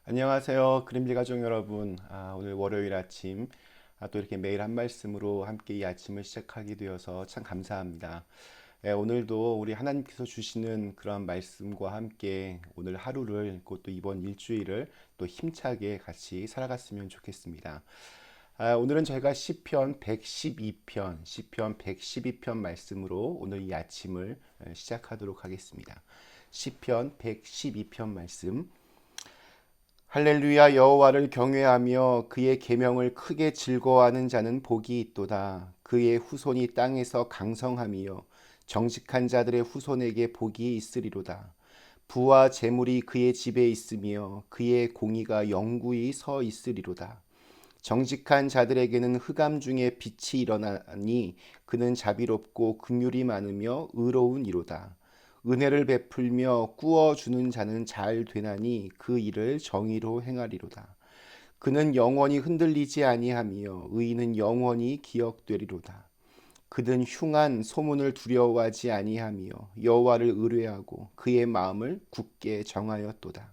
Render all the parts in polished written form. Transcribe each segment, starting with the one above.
안녕하세요. 그림자 가족 여러분. 오늘 월요일 아침 또 이렇게 매일 한 말씀으로 함께 이 아침을 시작하게 되어서 참 감사합니다. 오늘도 우리 하나님께서 주시는 그런 말씀과 함께 오늘 하루를 또 이번 일주일을 또 힘차게 같이 살아갔으면 좋겠습니다. 오늘은 저희가 시편 112편 말씀으로 오늘 이 아침을 시작하도록 하겠습니다. 시편 112편 말씀. 할렐루야. 여호와를 경외하며 그의 계명을 크게 즐거워하는 자는 복이 있도다. 그의 후손이 땅에서 강성하며 정직한 자들의 후손에게 복이 있으리로다. 부와 재물이 그의 집에 있으며 그의 공의가 영구히 서 있으리로다. 정직한 자들에게는 흑암 중에 빛이 일어나니 그는 자비롭고 긍휼이 많으며 의로운 이로다. 은혜를 베풀며 꾸어주는 자는 잘 되나니 그 일을 정의로 행하리로다. 그는 영원히 흔들리지 아니하며 의인은 영원히 기억되리로다. 그는 흉한 소문을 두려워하지 아니하며 여호와를 의뢰하고 그의 마음을 굳게 정하였도다.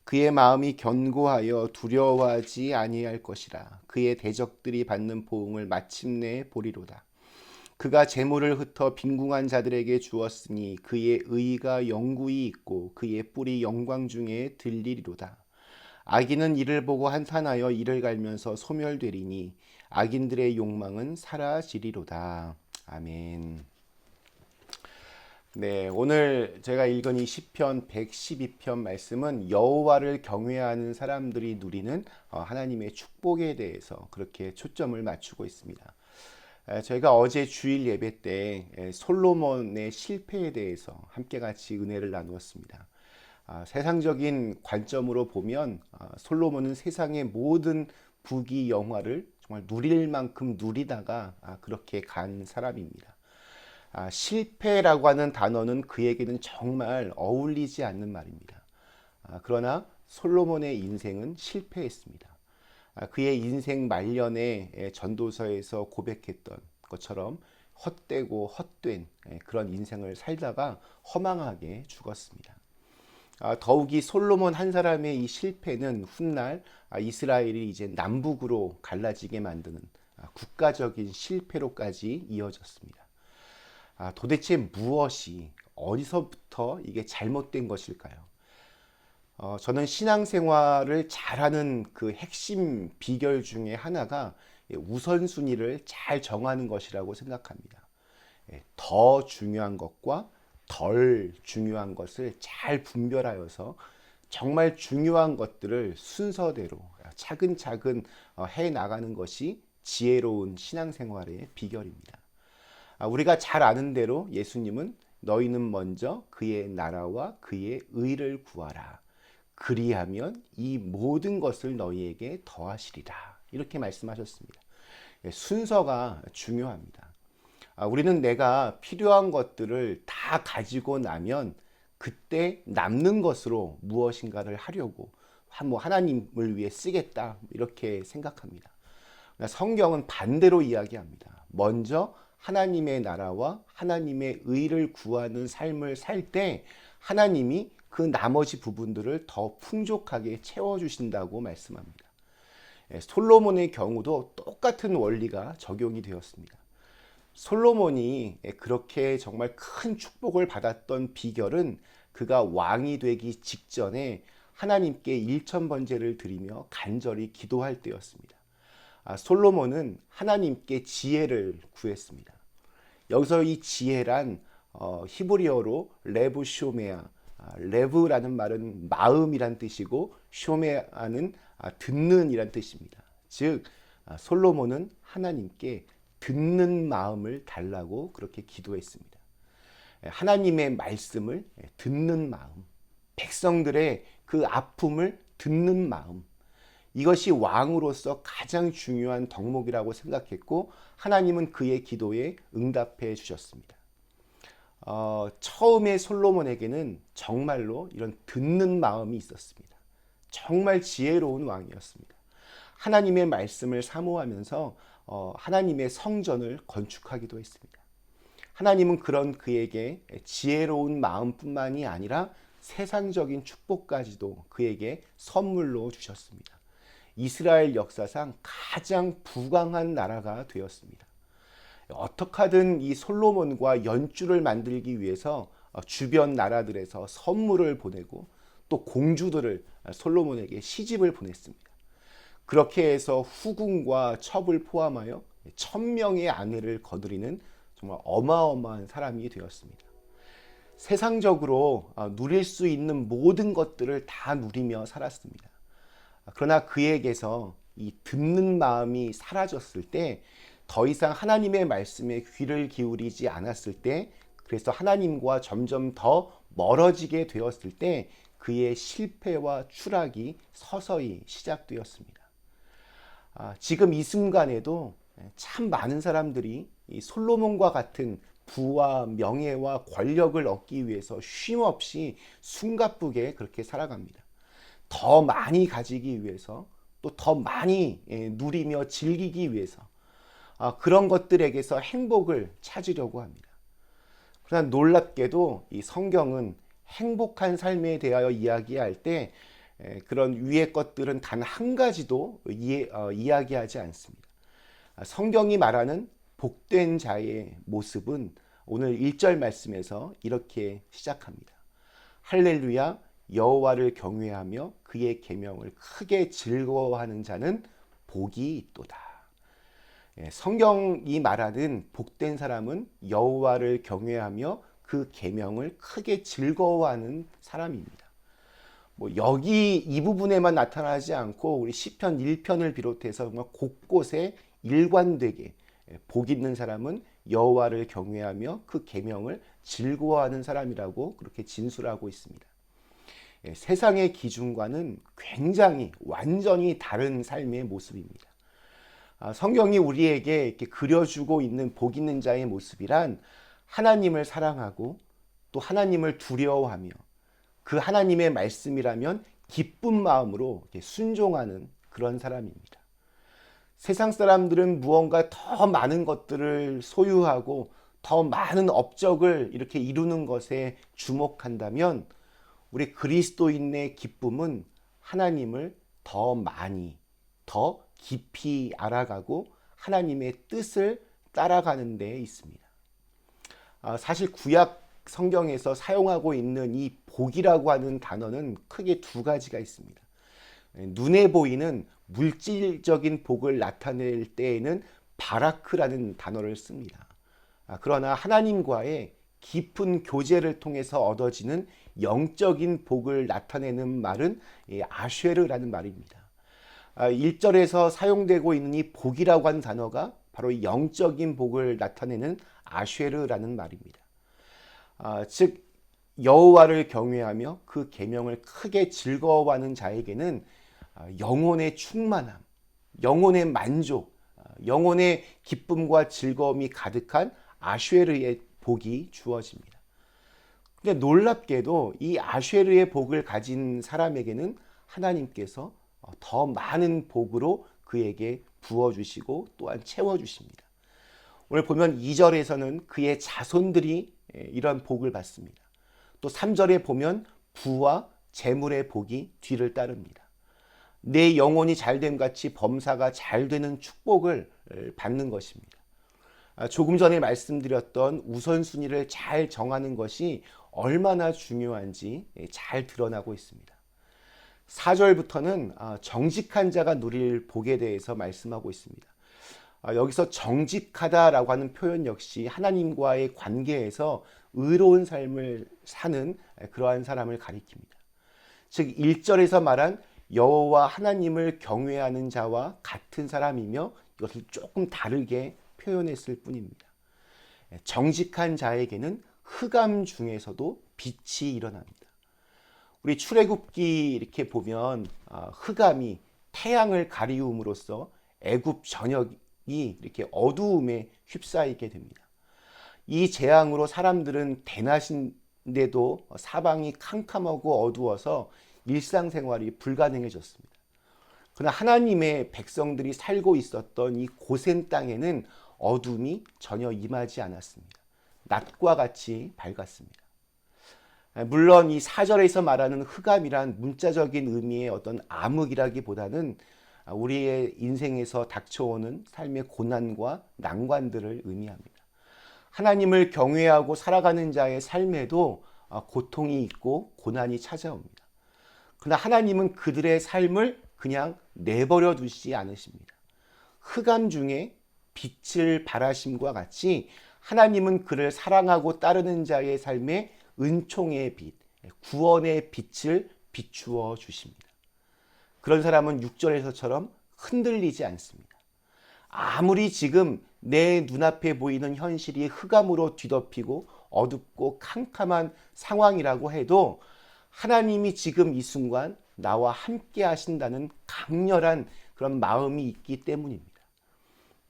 그의 마음이 견고하여 두려워하지 아니할 것이라. 그의 대적들이 받는 보응을 마침내 보리로다. 그가 재물을 흩어 빈궁한 자들에게 주었으니 그의 의가 영구히 있고 그의 뿔이 영광 중에 들리리로다. 악인은 이를 보고 한탄하여 이를 갈면서 소멸되리니 악인들의 욕망은 사라지리로다. 아멘. 네, 오늘 제가 읽은 이 시편 112편 말씀은 여호와를 경외하는 사람들이 누리는 하나님의 축복에 대해서 그렇게 초점을 맞추고 있습니다. 저희가 어제 주일 예배 때 솔로몬의 실패에 대해서 함께 같이 은혜를 나누었습니다. 세상적인 관점으로 보면 솔로몬은 세상의 모든 부귀 영화를 정말 누릴 만큼 누리다가 그렇게 간 사람입니다. 실패라고 하는 단어는 그에게는 정말 어울리지 않는 말입니다. 그러나 솔로몬의 인생은 실패했습니다. 그의 인생 말년에 전도서에서 고백했던 것처럼 헛되고 헛된 그런 인생을 살다가 허망하게 죽었습니다. 더욱이 솔로몬 한 사람의 이 실패는 훗날 이스라엘이 이제 남북으로 갈라지게 만드는 국가적인 실패로까지 이어졌습니다. 도대체 무엇이 어디서부터 이게 잘못된 것일까요? 저는 신앙생활을 잘하는 그 핵심 비결 중에 하나가 우선순위를 잘 정하는 것이라고 생각합니다. 더 중요한 것과 덜 중요한 것을 잘 분별하여서 정말 중요한 것들을 순서대로 차근차근 해 나가는 것이 지혜로운 신앙생활의 비결입니다. 우리가 잘 아는 대로 예수님은 너희는 먼저 그의 나라와 그의 의를 구하라. 그리하면 이 모든 것을 너희에게 더하시리라. 이렇게 말씀하셨습니다. 순서가 중요합니다. 우리는 내가 필요한 것들을 다 가지고 나면 그때 남는 것으로 무엇인가를 하려고 하나님을 위해 쓰겠다 이렇게 생각합니다. 성경은 반대로 이야기합니다. 먼저 하나님의 나라와 하나님의 의를 구하는 삶을 살 때 하나님이 그 나머지 부분들을 더 풍족하게 채워주신다고 말씀합니다. 솔로몬의 경우도 똑같은 원리가 적용이 되었습니다. 솔로몬이 그렇게 정말 큰 축복을 받았던 비결은 그가 왕이 되기 직전에 하나님께 일천번제를 드리며 간절히 기도할 때였습니다. 솔로몬은 하나님께 지혜를 구했습니다. 여기서 이 지혜란 히브리어로 레브쇼메아, 레브라는 말은 마음이란 뜻이고 쇼메아는 듣는 이란 뜻입니다. 즉 솔로몬은 하나님께 듣는 마음을 달라고 그렇게 기도했습니다. 하나님의 말씀을 듣는 마음, 백성들의 그 아픔을 듣는 마음, 이것이 왕으로서 가장 중요한 덕목이라고 생각했고 하나님은 그의 기도에 응답해 주셨습니다. 처음에 솔로몬에게는 정말로 이런 듣는 마음이 있었습니다. 정말 지혜로운 왕이었습니다. 하나님의 말씀을 사모하면서 하나님의 성전을 건축하기도 했습니다. 하나님은 그런 그에게 지혜로운 마음뿐만이 아니라 세상적인 축복까지도 그에게 선물로 주셨습니다. 이스라엘 역사상 가장 부강한 나라가 되었습니다. 어떻게 하든 이 솔로몬과 연주를 만들기 위해서 주변 나라들에서 선물을 보내고 또 공주들을 솔로몬에게 시집을 보냈습니다. 그렇게 해서 후궁과 첩을 포함하여 1000명의 아내를 거두리는 정말 어마어마한 사람이 되었습니다. 세상적으로 누릴 수 있는 모든 것들을 다 누리며 살았습니다. 그러나 그에게서 이 듣는 마음이 사라졌을 때, 더 이상 하나님의 말씀에 귀를 기울이지 않았을 때, 그래서 하나님과 점점 더 멀어지게 되었을 때 그의 실패와 추락이 서서히 시작되었습니다. 지금 이 순간에도 참 많은 사람들이 이 솔로몬과 같은 부와 명예와 권력을 얻기 위해서 쉼없이 숨가쁘게 그렇게 살아갑니다. 더 많이 가지기 위해서, 또 더 많이 누리며 즐기기 위해서 그런 것들에게서 행복을 찾으려고 합니다. 그러나 놀랍게도 이 성경은 행복한 삶에 대하여 이야기할 때 그런 위의 것들은 단 한 가지도 이야기하지 않습니다. 성경이 말하는 복된 자의 모습은 오늘 1절 말씀에서 이렇게 시작합니다. 할렐루야, 여호와를 경외하며 그의 계명을 크게 즐거워하는 자는 복이 있도다. 성경이 말하는 복된 사람은 여호와를 경외하며 그 계명을 크게 즐거워하는 사람입니다. 여기 이 부분에만 나타나지 않고 우리 시편 1편을 비롯해서 정말 곳곳에 일관되게 복 있는 사람은 여호와를 경외하며 그 계명을 즐거워하는 사람이라고 그렇게 진술하고 있습니다. 세상의 기준과는 굉장히 완전히 다른 삶의 모습입니다. 성경이 우리에게 이렇게 그려주고 있는 복 있는 자의 모습이란 하나님을 사랑하고 또 하나님을 두려워하며 그 하나님의 말씀이라면 기쁜 마음으로 순종하는 그런 사람입니다. 세상 사람들은 무언가 더 많은 것들을 소유하고 더 많은 업적을 이렇게 이루는 것에 주목한다면, 우리 그리스도인의 기쁨은 하나님을 더 많이, 더 깊이 알아가고 하나님의 뜻을 따라가는 데 있습니다. 사실 구약 성경에서 사용하고 있는 이 복이라고 하는 단어는 크게 두 가지가 있습니다. 눈에 보이는 물질적인 복을 나타낼 때에는 바라크라는 단어를 씁니다. 그러나 하나님과의 깊은 교제를 통해서 얻어지는 영적인 복을 나타내는 말은 아쉐르라는 말입니다. 1절에서 사용되고 있는 이 복이라고 하는 단어가 바로 영적인 복을 나타내는 아쉐르라는 말입니다. 즉 여호와를 경외하며 그 계명을 크게 즐거워하는 자에게는 영혼의 충만함, 영혼의 만족, 영혼의 기쁨과 즐거움이 가득한 아쉐르의 복이 주어집니다. 근데 놀랍게도 이 아쉐르의 복을 가진 사람에게는 하나님께서 더 많은 복으로 그에게 부어주시고 또한 채워주십니다. 오늘 보면 2절에서는 그의 자손들이 이런 복을 받습니다. 또 3절에 보면 부와 재물의 복이 뒤를 따릅니다. 내 영혼이 잘됨 같이 범사가 잘 되는 축복을 받는 것입니다. 조금 전에 말씀드렸던 우선순위를 잘 정하는 것이 얼마나 중요한지 잘 드러나고 있습니다. 4절부터는 정직한 자가 누릴 복에 대해서 말씀하고 있습니다. 여기서 정직하다라고 하는 표현 역시 하나님과의 관계에서 의로운 삶을 사는 그러한 사람을 가리킵니다. 즉 1절에서 말한 여호와 하나님을 경외하는 자와 같은 사람이며 이것을 조금 다르게 표현했을 뿐입니다. 정직한 자에게는 흑암 중에서도 빛이 일어납니다. 우리 출애굽기 이렇게 보면 흑암이 태양을 가리움으로써 애굽 전역이 이렇게 어두움에 휩싸이게 됩니다. 이 재앙으로 사람들은 대낮인데도 사방이 캄캄하고 어두워서 일상생활이 불가능해졌습니다. 그러나 하나님의 백성들이 살고 있었던 이 고센 땅에는 어둠이 전혀 임하지 않았습니다. 낮과 같이 밝았습니다. 물론 이 4절에서 말하는 흑암이란 문자적인 의미의 어떤 암흑이라기보다는 우리의 인생에서 닥쳐오는 삶의 고난과 난관들을 의미합니다. 하나님을 경외하고 살아가는 자의 삶에도 고통이 있고 고난이 찾아옵니다. 그러나 하나님은 그들의 삶을 그냥 내버려 두시지 않으십니다. 흑암 중에 빛을 발하심과 같이 하나님은 그를 사랑하고 따르는 자의 삶에 은총의 빛, 구원의 빛을 비추어 주십니다. 그런 사람은 6절에서처럼 흔들리지 않습니다. 아무리 지금 내 눈앞에 보이는 현실이 흑암으로 뒤덮이고 어둡고 캄캄한 상황이라고 해도 하나님이 지금 이 순간 나와 함께 하신다는 강렬한 그런 마음이 있기 때문입니다.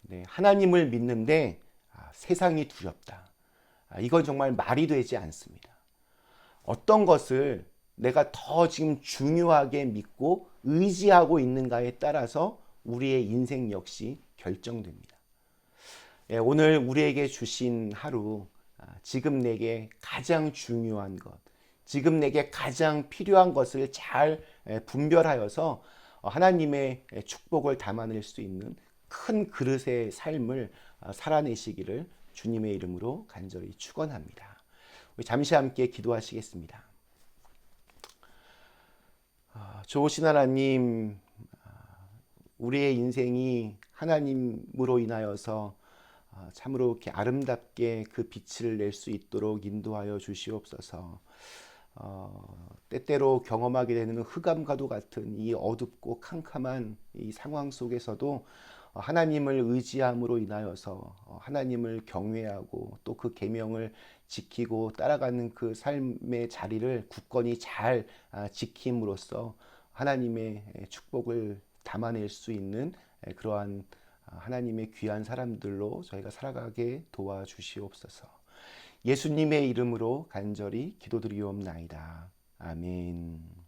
네, 하나님을 믿는데 세상이 두렵다. 이건 정말 말이 되지 않습니다. 어떤 것을 내가 더 지금 중요하게 믿고 의지하고 있는가에 따라서 우리의 인생 역시 결정됩니다. 예, 오늘 우리에게 주신 하루, 지금 내게 가장 중요한 것, 지금 내게 가장 필요한 것을 잘 분별하여서 하나님의 축복을 담아낼 수 있는 큰 그릇의 삶을 살아내시기를 주님의 이름으로 간절히 축원합니다. 우리 잠시 함께 기도하시겠습니다. 좋으신 하나님, 우리의 인생이 하나님으로 인하여서 참으로 이렇게 아름답게 그 빛을 낼 수 있도록 인도하여 주시옵소서. 때때로 경험하게 되는 흑암과도 같은 이 어둡고 캄캄한 이 상황 속에서도 하나님을 의지함으로 인하여서 하나님을 경외하고 또 그 계명을 지키고 따라가는 그 삶의 자리를 굳건히 잘 지킴으로써 하나님의 축복을 담아낼 수 있는 그러한 하나님의 귀한 사람들로 저희가 살아가게 도와주시옵소서. 예수님의 이름으로 간절히 기도드리옵나이다. 아멘.